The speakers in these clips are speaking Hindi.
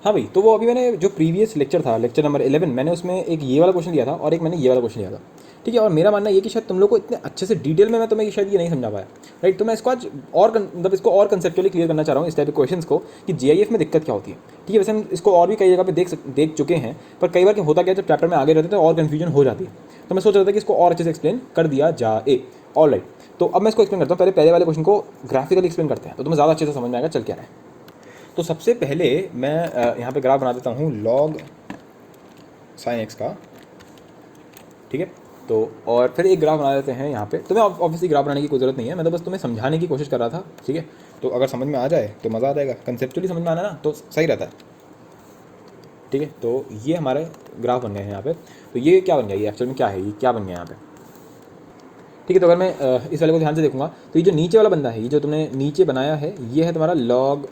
हाँ भाई, तो वो अभी मैंने जो प्रीवियस लेक्चर था, लेक्चर नंबर 11, मैंने उसमें एक ये वाला क्वेश्चन दिया था और एक मैंने ये वाला क्वेश्चन दिया था। ठीक है, और मेरा मानना ये कि शायद तुम लोग को इतने अच्छे से डिटेल में मैं तुम्हें शायद ये नहीं समझा पाया। राइट, तो मैं इसको आज और मतलब इसको और कंसेप्चुअली क्लियर करना चाह रहा हूँ इस टाइप के क्वेश्चंस को, कि जीआईएफ में दिक्कत क्या होती है। ठीक है, वैसे हम इसको और भी कई जगह पे देख चुके हैं, पर कई बार क्या होता क्या, जब चैप्टर में आगे रहते हैं तो और कन्फ्यूजन हो जाती है। तो मैं सोच रहा था कि इसको और अच्छे से एक्सप्लेन कर दिया जाए। ऑल राइट, तो अब मैं इसको एक्सप्लेन करता हूँ। पहले वाले क्वेश्चन को ग्राफिकली एक्सप्लेन करते हैं, तो तुम्हें ज़्यादा अच्छे से समझ में आएगा चल क्या रहा है। तो सबसे पहले मैं यहाँ पे ग्राफ बना देता हूँ लॉग साइन एक्स का। ठीक है, तो और फिर एक ग्राफ बना देते हैं यहाँ पे। तुम्हें ऑब्वियसली ग्राफ बनाने की कोई ज़रूरत नहीं है, मैं तो बस तुम्हें समझाने की कोशिश कर रहा था। ठीक है, तो अगर समझ में आ जाए तो मज़ा आ जाएगा, कंसेप्चुअली समझ में आना ना तो सही रहता है। ठीक है, तो ये हमारे ग्राफ बन गए हैं यहाँ पे। तो ये क्या बन गया, ये एक्चुअल में क्या है, ये क्या बन गया यहाँ पे। ठीक है, तो अगर मैं इस वाले को ध्यान से देखूंगा तो ये जो नीचे वाला बंदा है, ये जो तुमने नीचे बनाया है, ये है तुम्हारा लॉग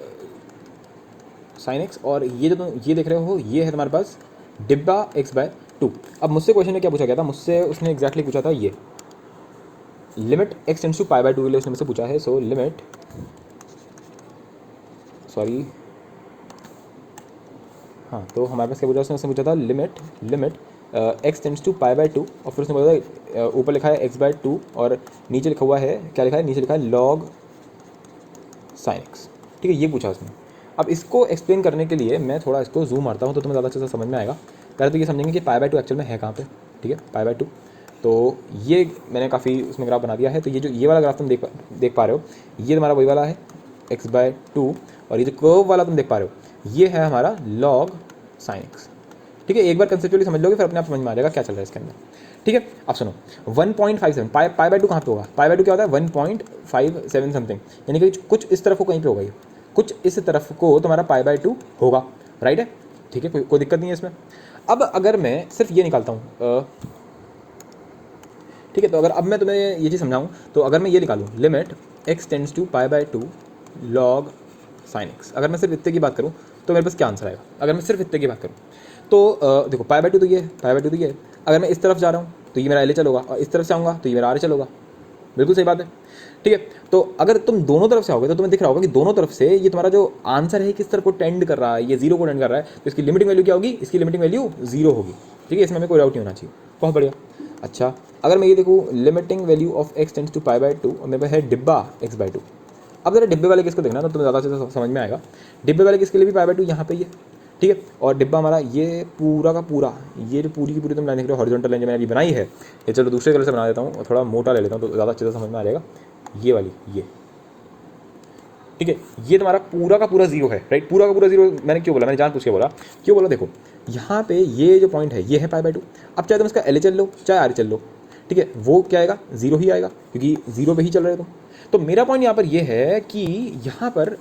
साइन एक्स, और ये जो तुम ये देख रहे हो ये है तुम्हारे पास डिब्बा x/2। अब मुझसे क्वेश्चन में क्या पूछा गया था, मुझसे उसने एग्जैक्टली पूछा था ये लिमिट x टेंड्स टू π/2 के लिए उसने मुझसे पूछा है। सो लिमिट, सॉरी, हाँ, तो हमारे पास क्या पूछा, उसने पूछा था लिमिट x टेंड्स टू π/2, और फिर उसने बोला था ऊपर लिखा है x/2 और नीचे लिखा हुआ है, क्या लिखा है, नीचे लिखा है लॉग साइन एक्स। ठीक है, ये पूछा उसने। अब इसको एक्सप्लेन करने के लिए मैं थोड़ा इसको जूम मारता हूँ तो तुम्हें ज़्यादा अच्छे से समझ में आएगा। पहले तो ये समझेंगे कि π/2 एक्चुअल में है कहाँ पे। ठीक है, π/2, तो ये मैंने काफ़ी उसमें ग्राफ बना दिया है। तो ये वाला ग्राफ तुम देख पा रहे हो, ये तुम्हारा वही वाला है x/2, और ये जो कर्व वाला तुम देख पा रहे हो ये है हमारा लॉग साइन एक्स। ठीक है, एक बार कंसेप्चुअली समझ लोगे फिर अपने आप समझ में आ जाएगा क्या चल रहा है इसके अंदर। ठीक है, अब सुनो, 1.57 π/2 कहाँ पे होगा, π/2 क्या होता है 1.57 समथिंग, यानी कि कुछ इस तरफ को कहीं पे होगा, ये कुछ इस तरफ को तुम्हारा π/2 होगा। राइट है, ठीक है, कोई दिक्कत नहीं है इसमें। अब अगर मैं सिर्फ ये निकालता हूँ, ठीक है, तो अगर अब मैं तुम्हें ये चीज़ समझाऊँ तो अगर मैं ये निकालूँ limit x tends to π/2 log sine x, अगर मैं सिर्फ इतने की बात करूँ तो मेरे पास क्या आंसर आएगा। अगर मैं सिर्फ इतने की बात करूँ तो देखो π/2 तो ये है, π/2 तो ये है। अगर मैं इस तरफ जा रहा हूँ तो ये मेरा एल होगा, और इस तरफ से आऊँगा तो ये मेरा आर होगा। बिल्कुल सही बात है। ठीक है, तो अगर तुम दोनों तरफ से आओगे तो तुम्हें दिख रहा होगा कि दोनों तरफ से ये तुम्हारा जो आंसर है किस तरफ को टेंड कर रहा है, ये जीरो को टेंड कर रहा है। तो इसकी लिमिटिंग वैल्यू क्या होगी, इसकी लिमिटिंग वैल्यू जीरो होगी। ठीक है, इसमें हमें कोई डाउट नहीं होना चाहिए। बहुत बढ़िया। अच्छा, अगर मैं ये देखूँ limiting value of x tends to π/2 और मेरे पास है डिब्बा x/2। अब जरा डिब्बे वाले केस को देखना तो तुम्हें ज़्यादा से समझ में आएगा। डिब्बे वाले केस के लिए भी π/2 यहाँ पे ही है। ठीक है, और डिब्बा हमारा ये पूरा का पूरा, ये जो पूरी की पूरी तुम लाइन देख रहे हो हॉरिजॉन्टल लाइन जो मैंने अभी बनाई है, ये चलो दूसरे कलर से बना देता हूँ और थोड़ा मोटा ले लेता हूँ तो ज़्यादा अच्छे से समझ में आ जाएगा। ये वाली, ये ठीक है, ये तुम्हारा पूरा का पूरा जीरो है। राइट, पूरा का पूरा जीरो मैंने क्यों बोला, मैंने जान पूछ के बोला, क्यों बोला, देखो यहाँ पे ये जो पॉइंट है ये है π/2। अब चाहे तुम इसका एल चल लो चाहे आर चल लो, ठीक है, वो क्या आएगा, जीरो ही आएगा, क्योंकि जीरो पे ही चल रहे हो तुम। तो मेरा पॉइंट यहाँ पर ये है कि यहाँ पर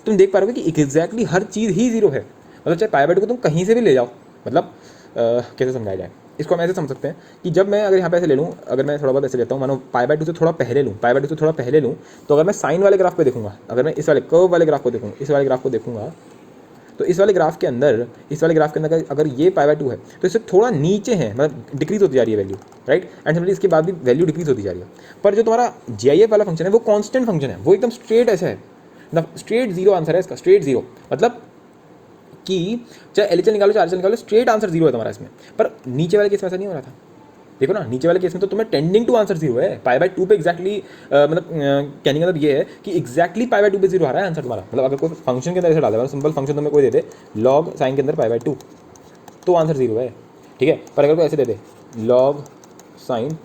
तुम देख पा रहे हो कि एग्जैक्टली हर चीज़ ही जीरो है। मतलब चाहे π/2 को तुम कहीं से भी ले जाओ, मतलब कैसे समझाया जाए इसको, हम ऐसे समझ सकते हैं कि जब मैं अगर यहाँ पे ऐसे ले लूँ, अगर मैं थोड़ा बहुत ऐसे लेता हूँ, मानो π/2 से थोड़ा पहले लूँ, π/2 से थोड़ा पहले लूँ, तो अगर मैं साइन वाले ग्राफ पे देखूंगा, अगर मैं इस वाले कर्व वाले ग्राफ को देखूँ, इस वाले ग्राफ को देखूंगा, तो इस वाले ग्राफ के अंदर अगर ये π/2 है तो इससे थोड़ा नीचे है, मतलब डिक्रीज होती जा रही है वैल्यू। राइट, एंड सिंपली इसके बाद भी वैल्यू डिक्रीज होती जा रही है। पर जो तुम्हारा जीआईएफ वाला फंक्शन है वो कांस्टेंट फंक्शन है, वो एकदम स्ट्रेट ऐसा है, मतलब स्ट्रेट जीरो आंसर है इसका, स्ट्रेट जीरो, मतलब कि चाहे एलएचएल निकालो चाहे आरएचएल निकालो स्ट्रेट आंसर जीरो है तुम्हारा इसमें। पर नीचे वाले केस में ऐसा नहीं हो रहा था। देखो ना, नीचे वाले केस में तो तुम्हें टेंडिंग टू आंसर जीरो है, π/2 पे एग्जैक्टली, मतलब कहने का मतलब ये है कि एग्जैक्टली π/2 पे जीरो आ रहा है आंसर तुम्हारा। मतलब अगर कोई फंक्शन के अंदर ऐसे डाल दे, सिंपल फंक्शन तुम्हें कोई दे दे लॉग साइन के अंदर π/2 तो आंसर जीरो है। ठीक है, पर अगर कोई ऐसे दे दे लॉग साइन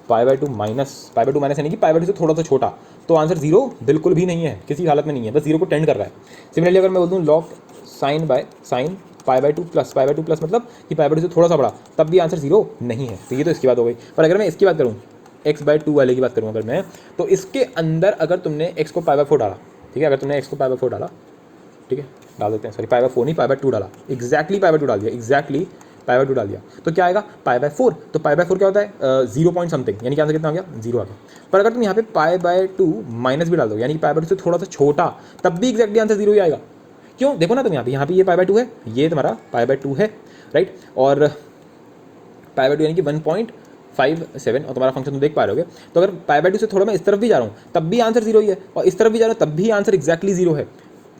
π/2 माइनस यानी कि π/2 से थोड़ा सा छोटा, तो आंसर जीरो बिल्कुल भी नहीं है, किसी हालत में नहीं है, बस जीरो को टेंड कर रहा है। सिमिलरली अगर मैं बोल दूँ लॉग साइन π/2 प्लस मतलब कि π/2 से थोड़ा सा बड़ा, तब भी आंसर जीरो नहीं है। तो ये तो इसकी बात हो गई। पर अगर मैं इसकी बात करूँ, x/2 वाले की बात करूँ अगर मैं, तो इसके अंदर अगर तुमने x को π/4 डाला, ठीक है, अगर तुमने x को π/4 डाला, ठीक है, डाल देते हैं, सॉरी π/4 नहीं π/2 डाला, एग्जैक्टली π/2 डाल दिया, एग्जैक्टली π/2 डाल दिया, तो क्या आएगा π/4। तो π/4 क्या होता है, 0 पॉइंट समथिंग, यानी कि आंसर कितना आ गया, जीरो आ गया। पर अगर तुम यहाँ पे π/2 माइनस भी डाल दो, यानी कि π/2 से थोड़ा सा छोटा, तब भी एग्जैक्टली आंसर जीरो ही आएगा। क्यों, देखो ना तुम यहाँ पे ये π/2 है, ये तुम्हारा π/2 है। राइट, और π/2 यानी कि 1.57, और तुम्हारा फंक्शन तुम देख पा रहे होगे। तो अगर π/2 से थोड़ा मैं इस तरफ भी जा रहा हूँ तब भी आंसर जीरो ही है, और इस तरफ भी जा रहा हूँ तब भी आंसर एग्जैक्टली जीरो है।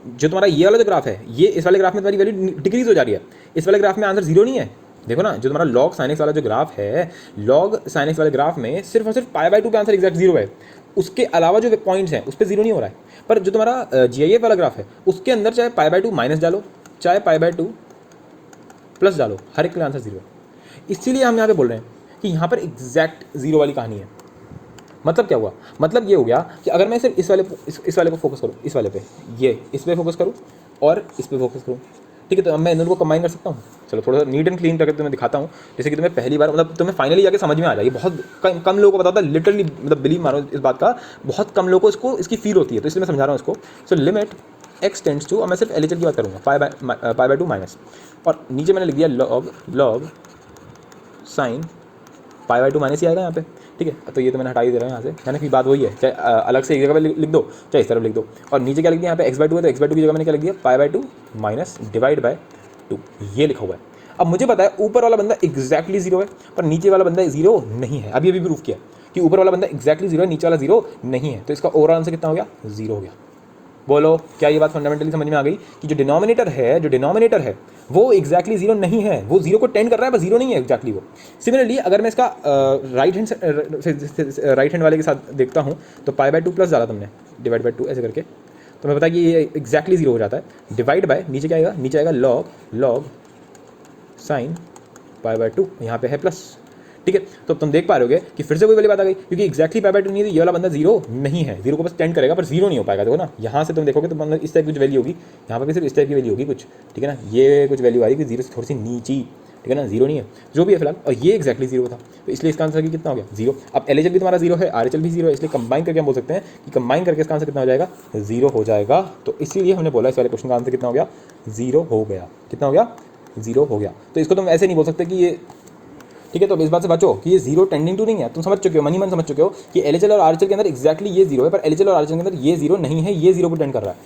जो तुम्हारा ये वाला जो ग्राफ है, ये इस वाले ग्राफ में तुम्हारी वैल्यू डिक्रीज हो जा रही है, इस वाले ग्राफ में आंसर जीरो नहीं है। देखो ना, जो तुम्हारा लॉग साइन एक्स वाला जो ग्राफ है, लॉग साइन एक्स वाले ग्राफ में सिर्फ और सिर्फ पाई बाय 2 पे आंसर एग्जैक्ट जीरो है, उसके अलावा जो पॉइंट्स हैं उस पर जीरो नहीं हो रहा है। पर जो तुम्हारा जीआईएफ वाला ग्राफ है, उसके अंदर चाहे पाई बाय 2 माइनस डालो, चाहे पाई बाय 2 प्लस डालो, हर एक के लिए आंसर जीरो है। इसीलिए हम यहाँ पे बोल रहे हैं कि यहाँ पर एग्जैक्ट जीरो वाली कहानी है। मतलब क्या हुआ? मतलब ये हो गया कि अगर मैं सिर्फ इस वाले को फोकस करूँ, इस वाले पे, ये इस पे फोकस करूँ और इस पे फोकस करूँ, ठीक है, तो अब मैं इन दोनों को कंबाइन कर सकता हूँ। चलो थोड़ा सा नीट एंड क्लीन करके तुम्हें दिखाता हूँ, जैसे कि तुम्हें पहली बार मतलब तुम्हें फाइनली जाके समझ में आ जाएगी। बहुत कम लोगों को पता होता है, लिटरली मतलब बिलीव मारो इस बात का, बहुत कम लोगों को इसकी फील होती है, तो इसलिए मैं समझा रहा हूँ इसको। So limit x tends to, और मैं सिर्फ एलएचएल की बात करूँगा, पाई बाय 2 माइनस, और नीचे मैंने लिख दिया log sine pi by 2 minus ही आएगा यहाँ पे, ठीक है। तो ये तो मैंने हटा ही दे रहा हूँ यहाँ से, है ना, कि बात वही है, चाहे अलग से एक जगह पे लिख दो, चाहे इस तरफ लिख दो। और नीचे क्या लिख दिया यहाँ पे एक्स बाय 2 है, तो एक्स बाय 2 की जगह मैंने क्या लिख दिया, पाई बाय 2 माइनस डिवाइड बाय 2, ये लिखा हुआ है। अब मुझे पता है ऊपर वाला बंदा एग्जैक्टली जीरो है, पर नीचे वाला बंदा जीरो नहीं है। अभी प्रूफ किया कि ऊपर वाला बंदा एग्जैक्टली जीरो है, नीचे वाला जीरो नहीं है, तो इसका ओवरऑल आंसर कितना हो गया, जीरो हो गया। बोलो, क्या ये बात फंडामेंटली समझ में आ गई कि जो डिनोमिनेटर है वो एग्जैक्टली जीरो नहीं है, वो जीरो को टेंड कर रहा है, बस जीरो नहीं है एग्जैक्टली वो। सिमिलरली अगर मैं इसका राइट हैंड वाले के साथ देखता हूँ, तो पाई बाय 2 प्लस डाला तुमने, डिवाइड बाय 2 ऐसे करके, तो मैं पता कि ये एग्जैक्टली जीरो हो जाता है। डिवाइड बाय नीचे क्या आएगा, नीचे आएगा लॉग साइन पाई बाय 2, यहाँ पे है प्लस, ठीक है। तो तुम देख पा रहे होगे कि फिर से वही वाली बात आ गई, क्योंकि एक्जैक्टली पाई बाय 2 नहीं है, ये वाला बंदा जीरो नहीं है, जीरो को बस टेंड करेगा पर जीरो नहीं हो पाएगा। देखो ना, यहाँ से तुम देखोगे तो मतलब इस टाइप की कुछ वैल्यू होगी, यहाँ पर भी सिर्फ इस टाइप की वैल्यू होगी कुछ, ठीक है ना, ये कुछ वैल्यू आ रही है जीरो से थोड़ी सी नीची, ठीक है ना, जीरो नहीं है जो भी है फिलहाल, और ये एक्जैक्टली जीरो था, तो इसलिए इसका आंसर कितना हो गया, जीरो। अब एलएचएल भी तुम्हारा जीरो है, आरएचएल भी जीरो है, इसलिए कंबाइन करके हम बोल सकते हैं कि कंबाइन करके इसका आंसर कितना हो जाएगा, जीरो हो जाएगा। तो इसीलिए हमने बोला इस वाले क्वेश्चन का आंसर कितना हो गया, जीरो हो गया। कितना हो गया, जीरो हो गया। तो इसको तुम ऐसे नहीं बोल सकते कि ये, ठीक है, तो इस बात से बचो कि ये जीरो टेंडिंग टू नहीं है। तुम समझ चुके हो, मन समझ चुके हो कि एलएचएल और आरएचएल के अंदर एक्जैक्टली ये जीरो है, पर एलएचएल और आरएचएल के अंदर ये जीरो नहीं है, ये जीरो को टेंड कर रहा है,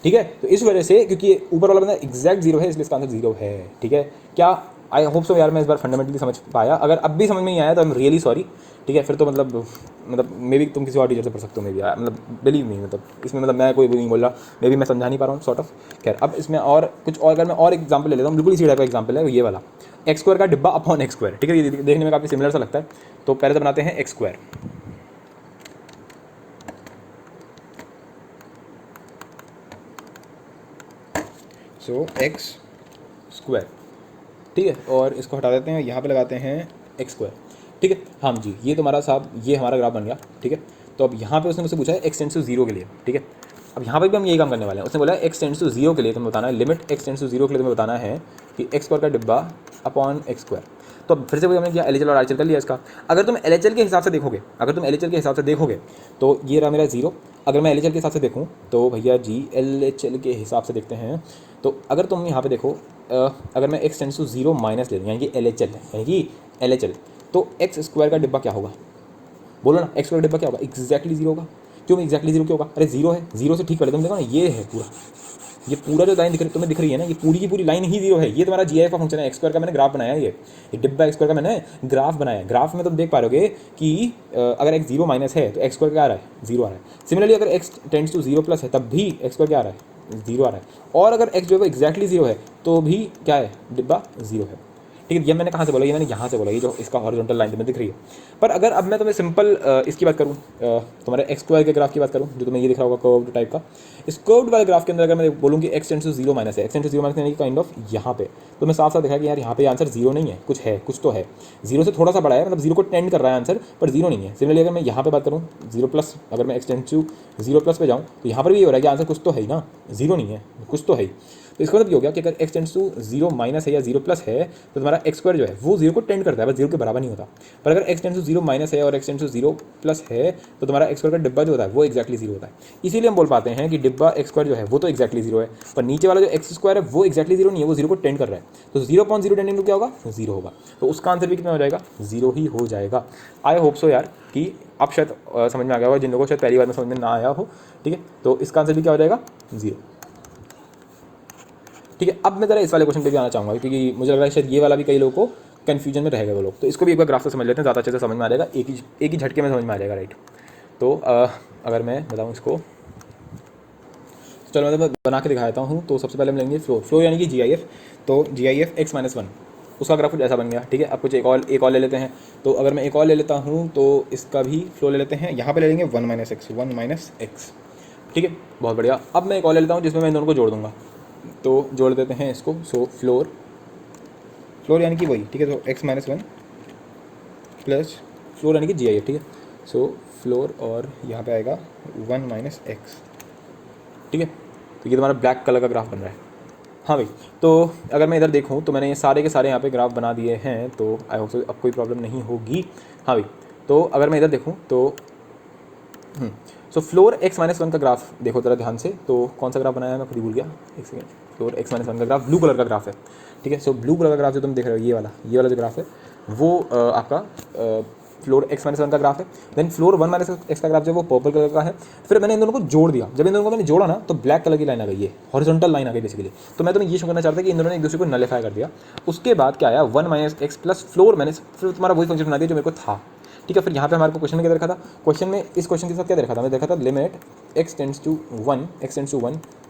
ठीक है। तो इस वजह से, क्योंकि ये ऊपर वाला बंदा एग्जैक्ट जीरो है, इसलिए इसका आंसर जीरो है, ठीक है। क्या आई होप सो यार मैं इस बार फंडामेंटली समझ पाया। अगर अब भी समझ में नहीं आया तो आई एम रियली सॉरी, ठीक है। फिर तो मतलब मे भी तुम किसी और टीचर से पढ़ सकते हो, मे बी, मतलब बिलीव नहीं, मतलब इसमें मतलब मैं कोई नहीं बोल रहा, मे भी मैं समझा नहीं पा रहा हूँ सॉर्ट ऑफ। खैर, अब इसमें और कुछ और अगर मैं और एग्जाम्पल ले लेता हूँ, बिल्कुल इसी टाइप का एग्जाम्पल है ये वाला, एक्स स्क्वायर का डिब्बा अपॉन एक्स स्क्वायर, ठीक है, ये देखने में काफ़ी सिमिलर सा लगता है। तो पहले तो बनाते हैं एक्स स्क्वायर, सो एक्स स्क्वायर, ठीक है, और इसको हटा देते हैं, यहाँ पे लगाते हैं एक्स स्क्वायर, ठीक है। हाँ जी, ये तुम्हारा साहब ये हमारा ग्राफ बन गया, ठीक है। तो अब यहाँ पे उसने मुझसे पूछा है एक्स टेंड्स टू जीरो के लिए, ठीक है। अब यहाँ पे भी हम यही काम करने वाले हैं। उसने बोला है एक्स टेंड्स टू जीरो के लिए तुम्हें बताना है, limit x tends to zero के लिए तुम्हें बताना है कि एक्स स्क्वायर का डिब्बा अपॉन एक्स स्क्वायर। तो अब फिर से वही हमने किया, एलएचएल और आरएचएल कर लिया इसका। अगर तुम एलएचएल के हिसाब से देखोगे, तो ये रहा मेरा जीरो। अगर मैं एलएचएल के हिसाब से देखूँ तो भैया जी एलएचएल के हिसाब से देखते हैं, तो अगर तुम यहाँ पे देखो, अगर मैं x tends to zero minus ले लूँ, यानी कि एलएचएल, तो एक्स स्क्वायर का डिब्बा क्या होगा, बोलो ना, एक्स स्क्वायर का डिब्बा क्या होगा, एग्जैक्टली जीरो होगा। क्यों एग्जैक्टली जीरो क्यों होगा, अरे जीरो है, जीरो से ठीक पहले तुम देखो ना, ये पूरा जो लाइन तुम्हें दिख रही है ना, ये पूरी की पूरी लाइन ही जीरो है। ये तुम्हारा जीआईएफ का फंक्शन है, एक्स स्क्वायर का मैंने ग्राफ बनाया है, ये डिब्बा एक्स स्क्वायर का मैंने ग्राफ बनाया है। ग्राफ में तुम देख पा रहोगे कि अगर एक्स जीरो माइनस है तो एक्स स्क्वायर क्या आ रहा है, जीरो आ रहा है। सिमिलरली अगर x tends to zero plus है तब भी एक्स स्क्वायर क्या आ रहा है, जीरो आ रहा है। और अगर एक्स जो है एग्जैक्टली जीरो है तो भी क्या है, डिब्बा जीरो है, ठीक है। ये मैंने कहाँ से बोला, ये मैंने यहाँ से बोला, ये जो इसका हॉरिजॉन्टल लाइन तुम्हें दिख रही है। पर अगर अब मैं तुम्हें सिंपल इसकी बात करूँ, तुम्हारे एक्स स्क्वायर के ग्राफ की बात करूँ, जो तुम्हें ये दिख रहा होगा कर्व्ड टाइप का, इस कर्व्ड वाले ग्राफ के अंदर अगर मैं बोलूँ कि x tends to zero minus है, x tends to zero minus यानी कि काइंड ऑफ यहाँ पे, तो मैं साफ साफ देखा कि यार यहाँ पे आंसर जीरो नहीं है, कुछ है, कुछ तो है, जीरो से थोड़ा सा बड़ा है, मतलब जीरो को टेंड कर रहा है आंसर, पर जीरो नहीं है। सिमिलरली अगर मैं यहाँ पे बात करूँ जीरो प्लस, अगर मैं x tends to zero plus पे जाऊँ तो यहाँ पर भी ये हो रहा है कि आंसर कुछ तो है ही ना, जीरो नहीं है, कुछ तो है ही। तो इसका मतलब ये हो गया कि अगर x tends to zero minus है या जीरो प्लस है तो तुम्हारा एक्स स्क्वायर जो है वो जीरो को टेंड करता है, बस जीरो के बराबर नहीं होता। पर अगर x tends to zero minus है और x tends to zero plus है तो तुम्हारा एक्स स्क्वायर का डिब्बा जो होता है वो एक्जैक्टली जीरो होता है। इसीलिए हम बोल पाते हैं कि डिब्बा एक्स स्क्वायर जो है वो तो एक्जैक्टली जीरो है, पर नीचे वाला जो एक्स स्क्वायर है वो एक्जैक्टली जीरो नहीं है, वो जीरो को टेंड कर रहा है। तो zero point zero tending to क्या होगा, जीरो होगा। तो उसका आंसर भी कितना हो जाएगा, जीरो ही हो जाएगा। आई होप सो यार कि अब शायद समझ में आ गया होगा, जिन लोगों को शायद पहली बार में समझ में ना आया हो, ठीक है। तो इसका आंसर भी क्या हो जाएगा, जीरो, ठीक है। अब मैं ज़रा इस वाले क्वेश्चन पे भी आना चाहूँगा, क्योंकि मुझे लग रहा है शायद ये वाला भी कई लोगों को कन्फ्यूजन में रहेगा वो लोग, तो इसको भी एक बार ग्राफ से समझ लेते हैं, ज़्यादा अच्छे से समझ में आ जाएगा, एक ही झटके में समझ में आ जाएगा, राइट। तो अगर मैं बताऊँ इसको, चलो मैं बना के दिखाता हूँ। तो सबसे पहले हम लेंगे फ्लोर यानी कि GIF। तो GIF x-1 उसका ग्राफ कुछ ऐसा बन गया, ठीक है। अब कुछ एक और ले लेते हैं। तो अगर मैं एक और ले लेता हूँ तो इसका भी फ्लो ले लेते हैं। यहाँ पे ले लेंगे 1 - x, ठीक है, बहुत बढ़िया। अब मैं एक और ले लेता हूँ जिसमें मैं इन दोनों को जोड़ दूँगा। तो जोड़ देते हैं इसको। सो फ्लोर यानी कि वही, ठीक है। तो x-1 प्लस फ्लोर यानी कि GIF, ठीक है। सो फ्लोर और यहाँ पे आएगा 1 - x, ठीक है। तो ये तुम्हारा ब्लैक कलर का ग्राफ बन रहा है। हाँ भाई, तो अगर मैं इधर देखूँ तो मैंने ये सारे के सारे यहाँ पे ग्राफ बना दिए हैं। तो आई होप सो अब कोई प्रॉब्लम नहीं होगी। हाँ भाई, तो अगर मैं इधर देखूँ तो सो फ्लोर x-1 का ग्राफ देखो ज़रा ध्यान से। तो कौन सा ग्राफ बनाया है मैं खुद ही भूल गया, एक सेकेंड। फ्लोर x-1 का ग्राफ ब्लू कलर का ग्राफ है, ठीक है। सो ब्लू कलर का ग्राफ जो तुम देख रहे हो, ये वाला जो ग्राफ है वो आपका फ्लोर x-1 का ग्राफ है। देन फ्लोर 1 - x का ग्राफ जो वो पर्पल कलर का है। फिर मैंने इन दोनों को जोड़ दिया। जब इन दोनों को मैंने जोड़ा ना तो ब्लैक कलर की लाइन आ गई, ये हॉरिजॉन्टल लाइन आ गई बेसिकली। तो मैं तुम्हें ये शो करना चाहता था कि इन दोनों ने एक दूसरे को नलिफाई कर दिया। उसके बाद क्या आया, 1 - x प्लस फ्लोर, मैंने फिर तुम्हारा वही फंक्शन बना दिया जो मेरे को था, ठीक है। फिर यहाँ पे हमारे को क्वेश्चन में क्या देखा था, क्वेश्चन में इस क्वेश्चन के साथ क्या देखा था, मैं देखा था limit x tends to 1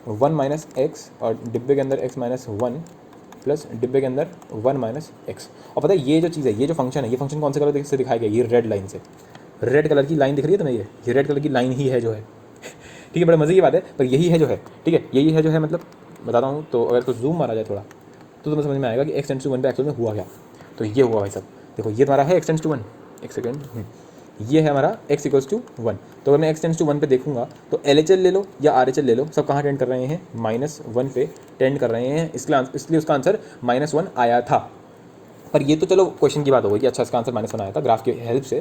1 - x और डिब्बे के अंदर x-1 प्लस डिब्बे के अंदर 1 - x। और पता है ये जो चीज़ है, ये जो फंक्शन है, ये फंक्शन कौन से कलर से दिखाया गया, ये रेड लाइन से। रेड कलर की लाइन दिख रही है तुम्हें, ये रेड कलर की लाइन ही है जो है, ठीक है। बड़े मज़े की बात है, पर यही है जो है, ठीक है, यही है जो है। मतलब बताता हूँ तो अगर कुछ जूम मारा जाए थोड़ा तो तुम्हें समझ में आएगा कि x-1 पे एक्चुअल में हुआ क्या। तो ये हुआ भाई सब, देखो ये तुम्हारा है x-1, एक सेकेंड, ये है हमारा x=1। तो अगर मैं x-1 पे देखूंगा तो LHL ले लो या RHL ले लो, सब कहाँ टेंड कर रहे हैं, -1 पे टेंड कर रहे हैं। इसलिए उसका आंसर -1 आया था। पर ये तो चलो क्वेश्चन की बात हो गई कि अच्छा इसका आंसर -1 आया था ग्राफ की हेल्प से।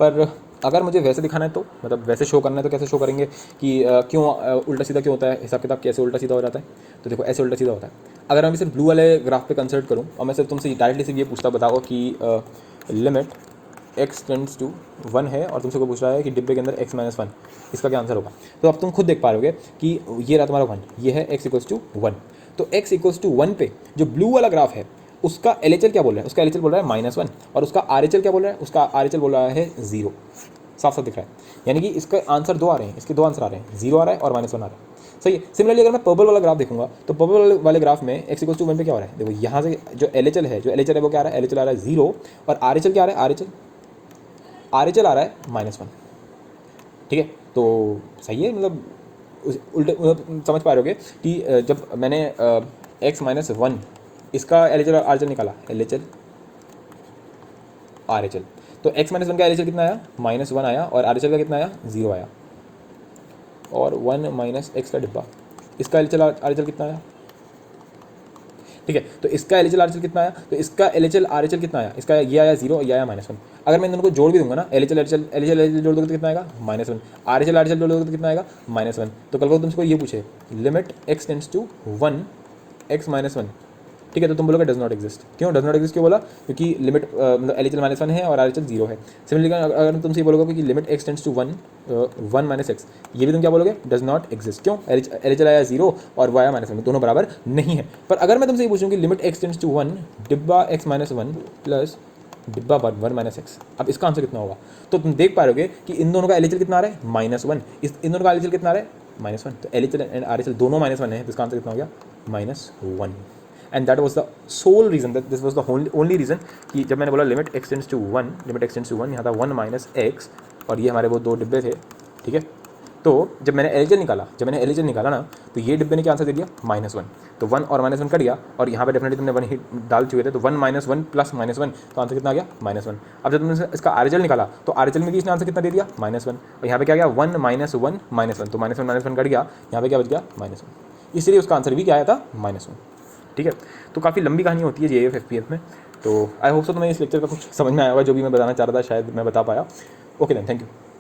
पर अगर मुझे वैसे दिखाना है तो मतलब वैसे शो करना है तो कैसे शो करेंगे कि क्यों उल्टा सीधा क्यों होता है, हिसाब किताब कैसे उल्टा सीधा हो जाता है। तो देखो ऐसे उल्टा सीधा होता है। अगर मैं सिर्फ ब्लू वाले ग्राफ पे कंसल्ट करूँ और मैं सिर्फ तुमसे डायरेक्टली सिर्फ ये पूछता बताओ कि लिमिट x टेंड्स टू 1 है और तुमसे को पूछ रहा है कि डिब्बे के अंदर x-1, इसका क्या आंसर होगा। तो अब तुम खुद देख पा रहोगे कि ये रहा तुम्हारा 1, ये है x=1। तो x=1 पे जो ब्लू वाला ग्राफ है उसका LHL क्या बोल रहा है, उसका LHL बोल रहा है -1 और उसका RHL क्या बोल रहा है, उसका RHL बोल रहा है 0। साफ साफ दिख रहा है, यानी कि इसका आंसर दो आ रहे हैं, इसके दो आंसर आ रहे हैं, 0 आ रहा है और -1 आ रहा है। सही है। सिमिलरली अगर मैं पर्पल वाला ग्राफ देखूंगा तो पर्पल वाले ग्राफ में x=1 पे क्या हो रहा है, देखो यहाँ से जो LHL है वो क्या आ रहा है, LHL आ रहा है 0 और RHL क्या आ रहा है, RHL आ रहा है -1, ठीक है। तो सही है, मतलब उल्टे समझ पा रहे हो कि जब मैंने x-1 इसका LHL और RHL निकाला, LHL RHL, तो x-1 का LHL कितना आया, -1 आया और RHL का कितना आया, 0 आया। और 1 - x का डिब्बा, इसका LHL RHL कितना आया, ठीक है। तो इसका LHL RHL कितना आया, तो इसका LHL RHL कितना आया, इसका ये आया 0 ये आया -1। अगर मैं इन दोनों को जोड़ भी दूंगा ना, LHL जोड़ दोगे तो कितना आएगा, -1, RHL जोड़ दोगे तो कितना आएगा, -1। तो कल को तुमसे कोई ये पूछे limit x tends to 1 x-1, ठीक है, तो तुम बोलोगे डज नॉट एग्जिस्ट। क्यों डज नॉट एग्जिस्ट क्यों बोला, क्योंकि लिमिट मतलब LHL -1 है और RHL 0 है। सिमिलरली अगर तुमसे ये बोलोगे कि limit x tends to 1 1 - x, ये भी तुम क्या बोलोगे, डज नॉट एग्जिस्ट। क्यों, LHL आया 0 और y आया -1, दोनों बराबर नहीं है। पर अगर मैं तुमसे ये पूछूँ कि लिमिट x टेंड्स टू 1 डिब्बा x-1 प्लस डिब्बा 1 - x, अब इसका आंसर कितना होगा, तो तुम देख पा रहोगे कि इन दोनों का LHL कितना आ रहा है, -1, इन दोनों का LHL कितना आ रहा है, -1। तो LHL एंड RHL दोनों -1 है, तो इसका आंसर कितना हो गया, -1। And that was the sole reason, that this was the only reason कि जब मैंने बोला लिमिट x टेंड्स टू 1 यहाँ था 1 - x और ये हमारे वो दो डिब्बे थे, ठीक है। तो जब मैंने LHL निकाला ना, तो ये डिब्बे ने क्या आंसर दे दिया, -1। तो 1 और -1 कट गया और यहाँ पे डेफिनेटली तुमने 1 ही डाल चुके थे, तो 1 - 1 प्लस -1, तो आंसर कितना आ गया, -1। अब जब तुमने इसका RHL निकाला तो RHL में भी इसने आंसर कितना दे दिया, -1। और यहाँ पे क्या गया, 1 - 1 तो -1 कट गया, यहाँ पे क्या बच गया, -1। इसलिए उसका आंसर भी क्या आया था, -1, ठीक है। तो काफ़ी लंबी कहानी होती है GIF FPF में। तो आई होप सो तुम्हें इस लेक्चर का कुछ समझ में आया होगा, जो भी मैं बताना चाह रहा था शायद मैं बता पाया। Okay then, thank you.